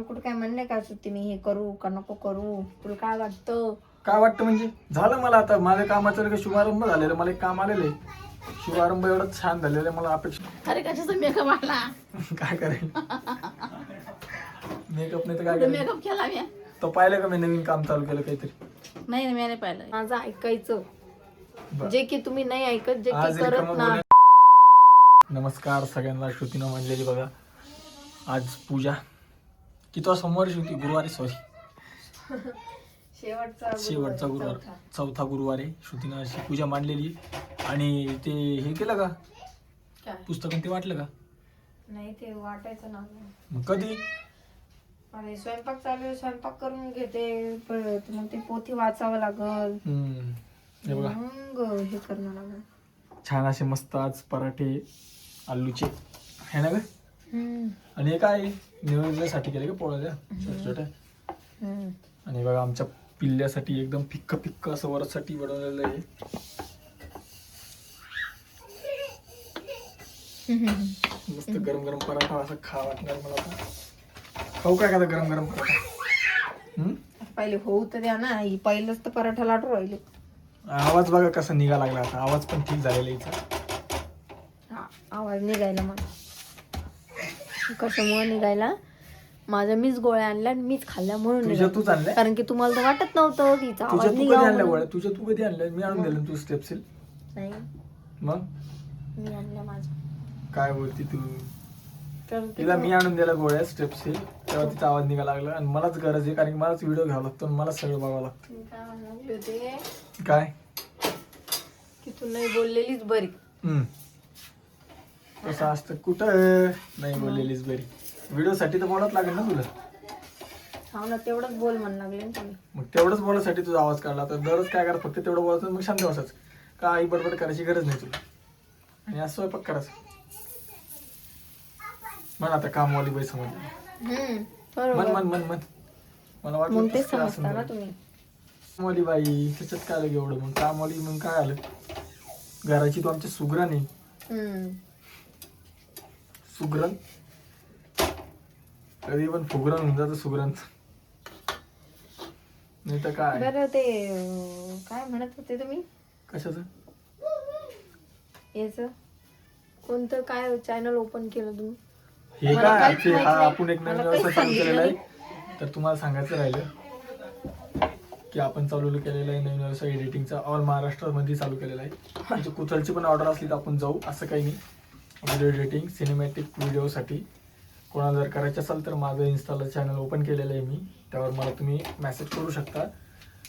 कुठं काय म्हणले का सुट्टी मी हे करू का नको करू, तुला काय वाटतं? काय वाटतं म्हणजे झालं मला आता माझ्या कामाचं काही शुभारंभ झालेलं, मला एक काम आलेलं आहे. शुभारंभ एवढं छान झालेलं आहे, मला अपेक्षा. अरे कशाचा मेकअप आला? काय करेल मेकअप नाही तर काय करेल. मेकअप केला मी? तो पाहिलं का मी नवीन काम चालू केलं काहीतरी? नाही मी नाही पाहिलं. माझं ऐकायचं बरं. जे की तुम्ही नाही ऐकत, जे की आज करत रिकामं ना. नमस्कार सगळ्यांना. श्रुतीनं म्हणलेली बघा आज पूजा किती सोमवारी श्रुती? गुरुवारी, सॉरी शेवटचा गुरुवार, चौथा गुरुवार आहे. श्रुतीनं अशी पूजा मांडलेली. आणि ते हे केलं का काय? पुस्तकं ते वाटलं का? नाही ते वाटायचं ना. मग कधी? अरे स्वयंपाक चालू आहे, स्वयंपाक करून घेते, परत मग ते पोथी वाचावं लागल, हे बघा मग हे करणं लागल. छान असे मस्त आज पराठे आलूचे आहे ना ग. आणि हे काय निवेदनासाठी केले का पोळ्या छोट्या छोट्या. आणि बघा आमच्या पिल्ल्यासाठी एकदम फिक्क फिक्क असं वरसाठी बनवलेलं आहे. मस्त गरम गरम पराठा असं खा वाटणार मला आता. खाऊ काय का गरम गरम पराठा? पहिले होऊ तर द्या ना, ही पहिलंच तर पराठा लाटू राहिले. आवाज बघा कसा निघा लागला आता. आवाज पण ठीक झालेला याचा. हा आवाज निघायला मग कशामुळे निघायला? माझ्या मीच गोळ्या आणल्या आणि मीच खाल्ल्या म्हणून तुझ्या निघाला. तूच आणल्या? कारण की तुम्हाला तर वाटत नव्हतं की हिचा तुझ्या आवाज तू कधी निघावा आणल्या म्हणून. गोळ्या? तुझ्या तू कधी आणल्या? मी आणून दिलं तू स्टेप्सिल. नाही मग मी आणल्या माझ्या. काय बोलती तू? तर तिला मी आणून दिला गोळ्या स्टेप्सची, तेव्हा तिचा आवाज निघा लागला. आणि मलाच गरज आहे कारण की मलाच व्हिडिओ घ्यावा लागतो आणि मलाच सगळं बघावं लागतं. मी काय म्हणायला लागले होते काय की तू नाही बोललेलीच बरी. तसं असतं कुठं नाही बोललेलीच बरी. व्हिडिओ साठी तर बोलत लागेल ना तुला. हा ना, तेवढंच बोल म्हण लागले ना तुम्ही. मग तेवढंच बोलायसाठी तुझा आवाज काढला. तर दररोज काय करा, फक्त तेवढं बोलायचं मग शांत बसायचं. काही बडबड करायची गरज नाही तुला. आणि असं स्वयंपाक करायचं. म्हण आता कामवाली बाई समजली. मन बरोबर. मन मन मन मला मग वाटलं ते तसं काय समजता ना असेल. तुम्ही. कामवाली बाई त्याच्यात काय आलं एवढं? मग कामवाली मग काय आलं? घराची तू आमच्या सुगरण आहे. सुगरण कधी पण फुगरण होऊन जातं सुगरण. नाही तर काय. बरं ते काय म्हणत होते तुम्ही? कशाचं? याच कोणतं काय चॅनल ओपन केलं तुम्ही? हे मला काय काहीच ते माहित हा नाही. आपण एक नवीन मला व्यवसाय काहीच चालू केलेला आहे. सांगितलं तर तुम्हाला सांगायचं राहिलं की आपण चालू केलेला आहे नवीन व्यवसाय एडिटिंगचा. ऑल महाराष्ट्रामध्ये चालू केलेला आहे. म्हणजे कुठलची पण ऑर्डर असली तर आपण जाऊ, असं काही नाही. व्हिडिओ एडिटिंग सिनेमॅटिक व्हिडिओसाठी कोणाला जर करायचं असेल तर माझं इन्स्टाला चॅनल ओपन केलेलं आहे मी. त्यावर मला तुम्ही मेसेज करू शकता.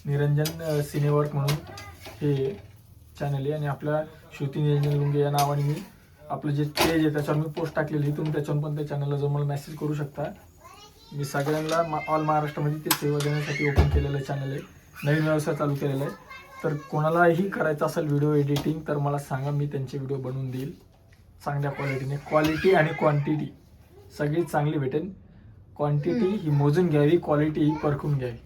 निरंजन सिनेवर्क म्हणून हे चॅनल आहे. आणि आपल्या श्रुती निरंजन लुंगे या नावाने मी आपलं जे पेज आहे त्याच्यावर मी पोस्ट टाकलेली. तुम्ही त्याच्यावर पण त्या चॅनलला जाऊन मला मेसेज करू शकता. मी सगळ्यांना ऑल महाराष्ट्रामध्ये ते सेवा देण्यासाठी ओपन केलेलं चॅनल आहे. नवीन व्यवसाय चालू केलेला आहे. तर कोणालाही करायचं असेल व्हिडिओ एडिटिंग तर मला सांगा, मी त्यांचे व्हिडिओ बनवून देईल चांगल्या क्वालिटीने. क्वालिटी आणि क्वांटिटी सगळी चांगली भेटेल. क्वांटिटी ही मोजून घ्यावी, क्वालिटी ही परखून घ्यावी.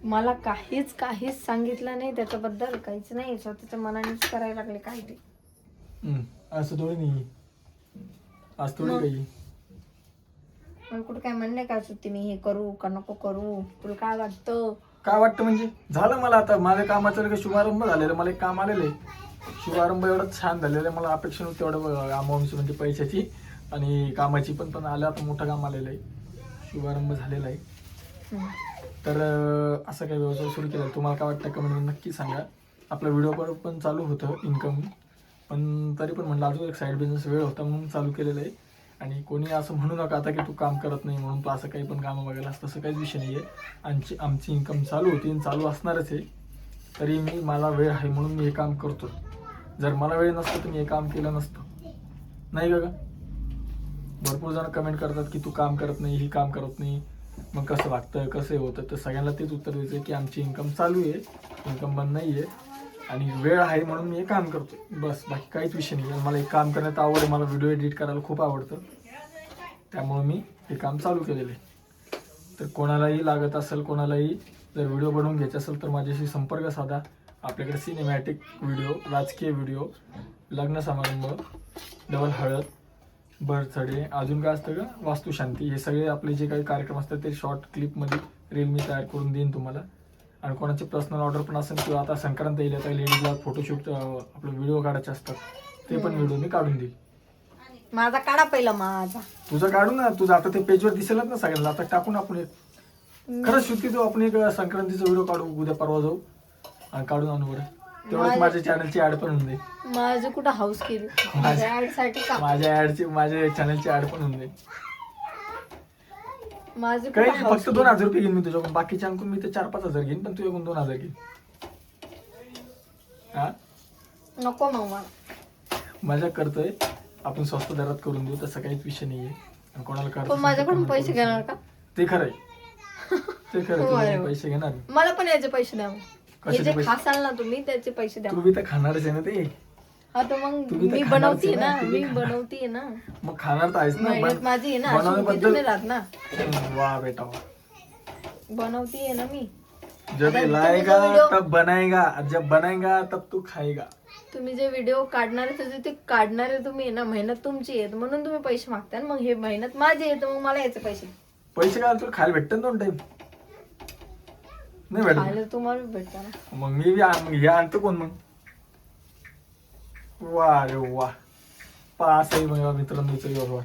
मला काहीच सांगितलं नाही त्याच्याबद्दल. काहीच नाही, स्वतःच्या मनानेच करायला लागले काय ते. असं थोडी नाही. आज थोडी काही मला कुठं काय म्हणले का सुट्टी मी हे करू का नको करू, तुला काय वाटतं? काय वाटतं म्हणजे झालं मला आता माझ्या कामाचं काही शुभारंभ झालेलं. मला एक काम आलेलं आहे. शुभारंभ एवढं छान झालेलं आहे, मला अपेक्षा नव्हती तेवढं अमाऊंट म्हणजे पैशाची आणि कामाची पण आलं. आता मोठं काम आलेलं आहे, शुभारंभ झालेला आहे. तर असं काही व्यवसाय सुरू केला. तुम्हाला काय वाटतं कमेंटमध्ये नक्की सांगा. आपला व्हिडिओ पण चालू होतं इन्कम, पण तरी पण म्हटलं अजून एक साईड बिझनेस वेळ होता म्हणून चालू केलेलं आहे. आणि कोणी असं म्हणू नका आता की तू काम करत नाही म्हणून तू असं काही पण कामं बघायला, तसं काहीच विषय नाही आहे. आमची इन्कम चालू होती आणि चालू असणारच आहे. तरी मला वेळ आहे म्हणून मी हे काम करतो. जर मला वेळ नसतं तर मी हे काम केलं नसतं, नाही का? भरपूर जण कमेंट करतात की तू काम करत नाही, ही काम करत नाही, मग कसं वागतं, कसं होतं. तर सगळ्यांना तेच उत्तर द्यायचं की आमची इन्कम चालू आहे, इन्कम बंद नाही आहे आणि वेळ आहे म्हणून मी हे काम करतो, बस. बाकी काहीच विषय नाही. मला एक काम करण्यात आवड आहे. मला व्हिडिओ एडिट करायला खूप आवडतं, त्यामुळे मी हे काम चालू केलेलं आहे. तर कोणालाही लागत असेल, कोणालाही जर व्हिडिओ बनवून घ्यायचा असेल तर माझ्याशी संपर्क साधा. आपल्याकडे सिनेमॅटिक व्हिडिओ, राजकीय व्हिडिओ, लग्न समारंभ, डबल हळद, बर्थडे, अजून काय असतं का, वास्तुशांती, हे सगळे आपले जे काही कार्यक्रम असतात ते शॉर्ट क्लिपमध्ये रील मी तयार करून देईन तुम्हाला. आणि कोणाची पर्सनल ऑर्डर पण असेल किंवा आता संक्रांत येईल, आता लेडीजला फोटोशूट आपलं व्हिडिओ काढायचे असतात ते पण व्हिडिओ मी काढून देईल. माझा काढा पहिला माझा. तुझं काढू ना, तुझं आता ते पेजवर दिसेलच ना सगळ्यांना, आता टाकून आपण एक खरंच श्रुती तो आपण एक संक्रांतीचा व्हिडिओ काढू, उद्या परवा जाऊ आणि काढून आणू बरं. तेवढंच माझ्या चॅनलची ऍड पण होऊन जाईल. माझं कुठं हाऊस केली ऍडसाठी का? माझ्या चॅनलची ऍड पण होऊन जाईल. माझं काही कुठं नाही, हाऊस फक्त 2,000 रुपये घेईन मी तुझ्याकडून, बाकीच्या अंकून मी ते 4-5 घेईन, पण तुझ्याकडून 2,000 घेईन. हा नको मग मला. मजा करतोय आपण, स्वस्त दरात करून देऊ, तसं काहीच विषय नाहीये. आणि कोणाला करायचं पण माझ्याकडून पैसे घेणार का? ते खरंय, ते खरं, तुझ्याकडून पैसे घेणार मी. मला पण याचे पैसे द्या. हे कशाचे जे पैसे? खासाल ना तुम्ही त्याचे पैसे द्या. तू बी तर खाणारच आहे ना ते. हा तर मग तू बी तर मी खाणारच बनवतीये आहे ना, ना, तू बी मी बनवतीये ना. मग खाणार तर आहेस ना. मेहनत माझी आहे ना, अशी उभी तर नाही राहत ना. वाह बेटा वाह. बनवतीये ना मी. जब आता तुम्ही लाएगा जो video- तब बनाएगा, जब बनाएगा तब तू खाएगा. तुम्ही जे व्हिडिओ काढणारे त्याचे ते काढणारे तुम्ही आहे ना, मेहनत तुमची आहे म्हणून तुम्ही पैसे मागताय. मग हे मेहनत माझी आहे तर मग मला याचे पैसे. पैसे काय तुला खायला भेटत ना 2 टाइम नाही भेटत? खायला तुम्हाला भेटतं ना. मग मी बी हे आणतो कोण मग? वा रे वा, पास आहे मग मित्रांनो व्यवहार.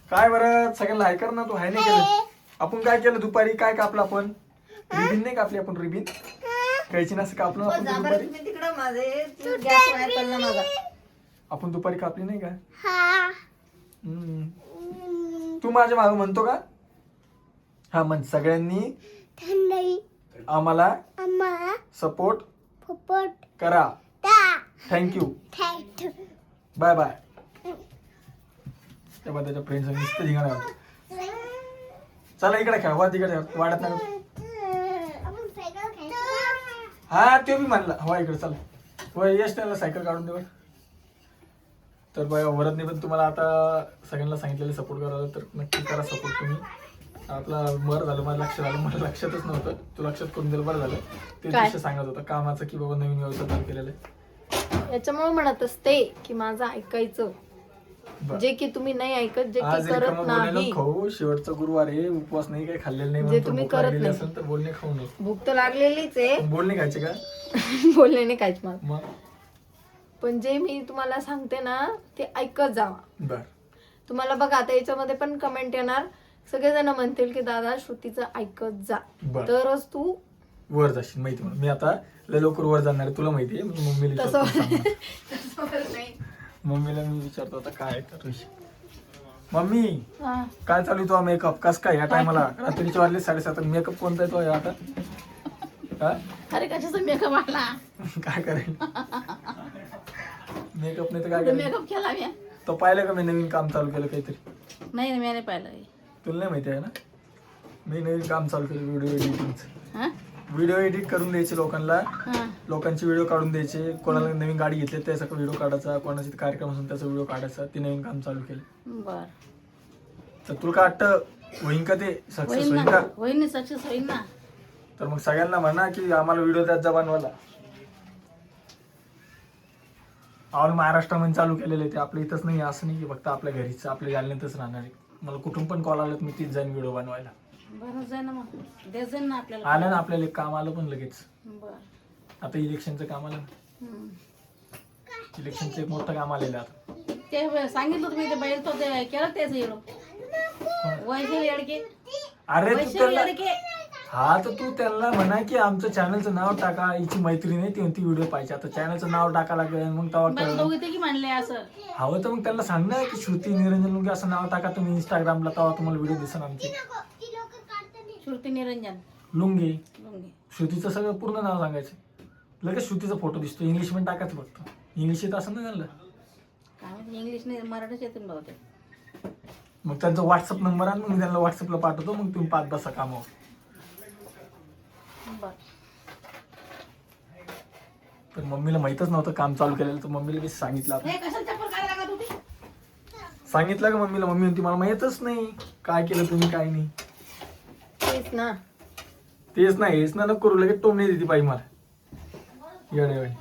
काय बरं सगळ्यांना हाय कर ना, तू हाय नाही केलं. आपण काय केलं दुपारी, काय कापलं आपण? रिबिन नाही कापली आपण, रिबिन कैची नसं कापलं आपण दुपारी. तिकडं माझे गॅस वाया चालला माझा. आपण दुपारी कापली नाही का? तू माझ्या मागं म्हणतो का? हा म्हण, सगळ्यांनी आम्हाला सपोर्ट करा. Thank you, bye bye. तेव्हा त्याच्या फ्रेंड्स नुसतं धिंगाणा. चला इकडे खेळ, वा तिकडे वाढत नाही. हा ते मी म्हणला, हवा इकडे चला. यश त्याला सायकल काढून देऊ. तर बघा वरदने पण तुम्हाला आता सगळ्यांना सांगितलेलं सपोर्ट करायला, तर नक्की करा सपोर्ट तुम्ही. आपला बरं झालं, मला लक्षातच नव्हतं, तू लक्षात करून दिलं, बरं झालं. ते दिवशी सांगत होता कामाचं की बाबा नवीन व्यवसाय चालू केलेला आहे. याच्यामुळे म्हणत असते की माझं ऐकायचं, जे की तुम्ही नाही ऐकत, जे की करत नाही. खाऊ, शेवटचा गुरुवार आहे, उपवास नाही, काही खाल्लेलं नाही, जे तुम्ही करत नाही असेल तर बोलणे खाऊ नये. भूक तर लागलेलीच आहे. बोलणे खायचे का? बोलणे नाही काहीच मला. मग पण जे मी तुम्हाला सांगते ना ते ऐकत जावा. बर, तुम्हाला बघा आता याच्यामध्ये पण कमेंट येणार, सगळेजण म्हणतील की दादा श्रुतीचं ऐकत जा, तरच तू वर जाशील. माहिती मला, मी आता लय लवकर वर जाणार आहे, तुला माहिती आहे. मम्मीला मी विचारतो आता काय तर विषय. मम्मी काय चालू आहे तो मेकअप? कस काय या टायमाला? रात्रीचे वाजले 7:30. मेकअप कोणता आहे तो आता? अरे कशाचा मेकअप आला? काय करेल मेकअप नाही तर काय करेल? मेकअप केला मी. तो पाहिलं का मी नवीन काम चालू केलं काहीतरी? नाही मी नाही पाहिलं. तुला नाही माहिती आहे ना, मी नवीन काम चालू केलं व्हिडिओ एडिटिंगचं. व्हिडिओ एडिट करून द्यायचे लोकांना, लोकांचे व्हिडिओ काढून द्यायचे. कोणाला नवीन गाडी घेतली त्याचा व्हिडिओ काढायचा, कोणाचा कार्यक्रम असून त्याचा व्हिडिओ काढायचा. ते नवीन काम चालू केलं. बर, तर तुला काय वाटतं होईन का ते सक्सेस? होईन का? होईन, सक्सेस होईन ना. तर मग सगळ्यांना म्हणा की आम्हाला व्हिडिओ त्यात बनवायला. ऑल महाराष्ट्रामध्ये चालू केलेले आहे ते, आपल्या इथंच नाही. असं नाही की फक्त आपल्या घरीच, आपल्या जालन्यातच राहणार आहे. मला कुठून पण कॉल आला तर मी तीच जाईन व्हिडिओ बनवायला. आलं ना आपल्याला काम आलं पण लगेच. आता इलेक्शनचं काम आलं ना, इलेक्शनचं एक मोठं काम आलेलं आता. ते सांगितलं तुम्ही ते बैल तो ते केलं त्याच अरे तू त्याला, हा तर तू त्यांना म्हणा की आमचं चॅनलचं नाव टाका, हिची मैत्रीण आहे ती व्हिडिओ पाहिजे. आता चॅनलचं नाव टाका लागेल, मग तेव्हा असं हवं तर मग त्यांना सांग ना की श्रुती निरंजन लुंगे असं नाव टाका तुम्ही इंस्टाग्रामला, तेव्हा तुम्हाला व्हिडिओ दिसन आमचे. श्रुती निरंजन लुंगे, श्रुतीचं सगळं पूर्ण नाव सांगायचं. लगेच श्रुतीचा फोटो दिसतो, इंग्लिश मध्ये टाकायचं फक्त. इंग्लिश येत असं ना त्यांना, काय इंग्लिश नाही मराठीच येतून बघते. मग त्यांचा व्हॉट्सअप नंबर आण, मग मी त्यांना व्हॉट्सअपला पाठवतो, मग तुम्ही 5 बसा कामावर. तर मम्मीला माहितच नव्हतं काम चालू केलेलं, तर मम्मीला मी सांगितलं. सांगितलं का मम्मीला? मम्मी म्हणती मला माहितच नाही काय केलं तुम्ही काय नाही. तेच ना, तेच नाही, हेच ना नको करू. लगेच टोमणी देते बाई मला येडे.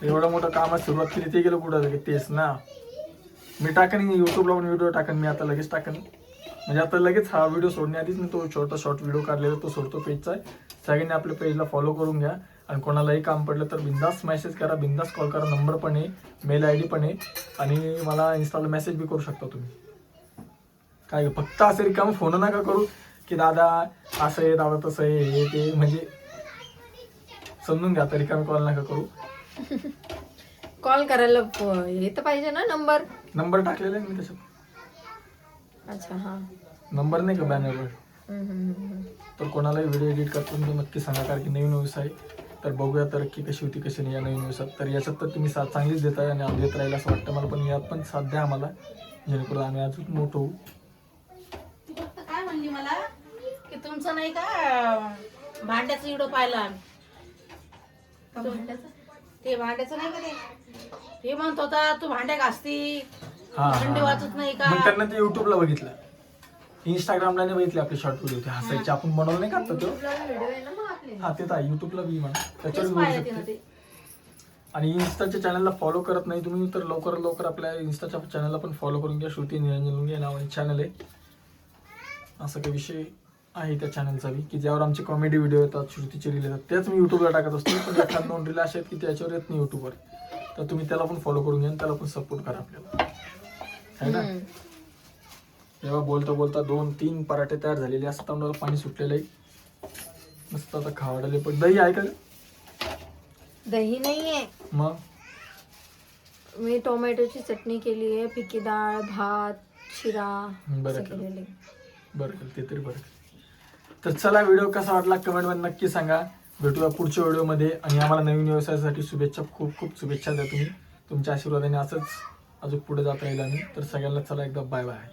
एवढं मोठं कामात सुरुवात केली ते गेलं कुठं? लगेच तेच ना. मी टाकेन युट्यूबला पण व्हिडिओ टाकेन, मी आता लगेच टाकेन. म्हणजे आता लगेच हा व्हिडिओ सोडण्याआधीच मी तो छोटा शॉर्ट व्हिडिओ काढलेला तो सोडतो पेजचा आहे. सगळ्यांनी आपल्या पेजला फॉलो करून घ्या. आणि कोणालाही काम पडलं तर बिंदास मेसेज करा, बिंदास कॉल करा. नंबर पण आहे, मेल ID पण आहे. आणि मला इन्स्टाला मेसेज बी करू शकता तुम्ही. काय फक्त असं रिकाम फोन नका करू की दादा असं आहे, दादा तसं आहे, हे ते. म्हणजे समजून घ्या, आता रिकामी कॉल नका करू. कॉल करायला हे तर पाहिजे ना नंबर. नंबर टाकलेला आहे मी त्याच्यात. अच्छा हा. नंबर नाही का बॅनरवर. हम्म. तर कोणालाही व्हिडिओ एडिट करतो तर नक्की सांगा, कारण की नवीन व्यवसाय. तर बघूया तरक्की कशी होती कशी नाही या नवीन व्यवसायात. तर याच्यात तर तुम्ही साथ चांगलीच देताय आणि आम्ही देत राहील असं वाटतं मला. पण यात पण साथ द्या आम्हाला, जेणेकरून आम्ही अजून मोठं होऊ. ती फक्त काय म्हणली मला की तुमचं नाही का भांड्याचा व्हिडिओ पाहिला आम्ही. ते भांड्याचं नाही का ते म्हणत होता तू भांड्या घासती, हा भांडे वाचत नाही का. मग त्यांना ते युट्यूबला बघितलं, इंस्टाग्रामला नाही बघितले आपले शॉर्ट व्हिडिओ. ते हसायचे आपण बनवलं नाही का आता तो. व्हिडिओ आहे ना मग आपले. हा ते तर युट्यूबला बी म्हणा, त्याच्यावर तेच बघू पाहिलं तिनं शकते. ते. आणि इन्स्टाच्या चॅनलला फॉलो करत नाही तुम्ही तर लवकरात लवकर आपल्या इन्स्टाच्या चॅनलला पण फॉलो करून घ्या. श्रुती निरंजन लुंगे नावाने चॅनल आहे. असा काही विषय आहे त्या चॅनलचा बी की ज्यावर आमचे कॉमेडी व्हिडिओ येतात, श्रुतीचे रील येतात, त्याच मी युट्यूबला टाकत असतो. पण एखाद 2 रील असे आहेत की त्याच्यावर येत नाही युट्यूबवर. तर तुम्ही त्याला पण फॉलो करून घ्या आणि त्याला पण सपोर्ट करा आपल्याला, है ना. तेव्हा बोलता बोलता 2-3 पराठे तयार झालेले असतात, तोंडाला पाणी सुटलेलं आहे. मस्त आता खावाडले. पण दही आहे का? दही नाहीये. मग मी टोमॅटोची चटणी केली आहे, फिकी डाळ, भात, शिरा बरं असं केलं. केलेलं आहे. बरं केलं, ते तरी बरं केलं. तर चला, व्हिडिओ कसा वाटला कमेंटमध्ये नक्की सांगा. भेटूया पुढच्या व्हिडिओमध्ये. आणि आम्हाला नवीन व्यवसायासाठी शुभेच्छा, खूप खूप शुभेच्छा द्या तुम्ही. तुमच्या आशीर्वादाने असंच अजून पुढे जाता येईल आम्ही. तर सगळ्यांना चला एकदा बाय बाय.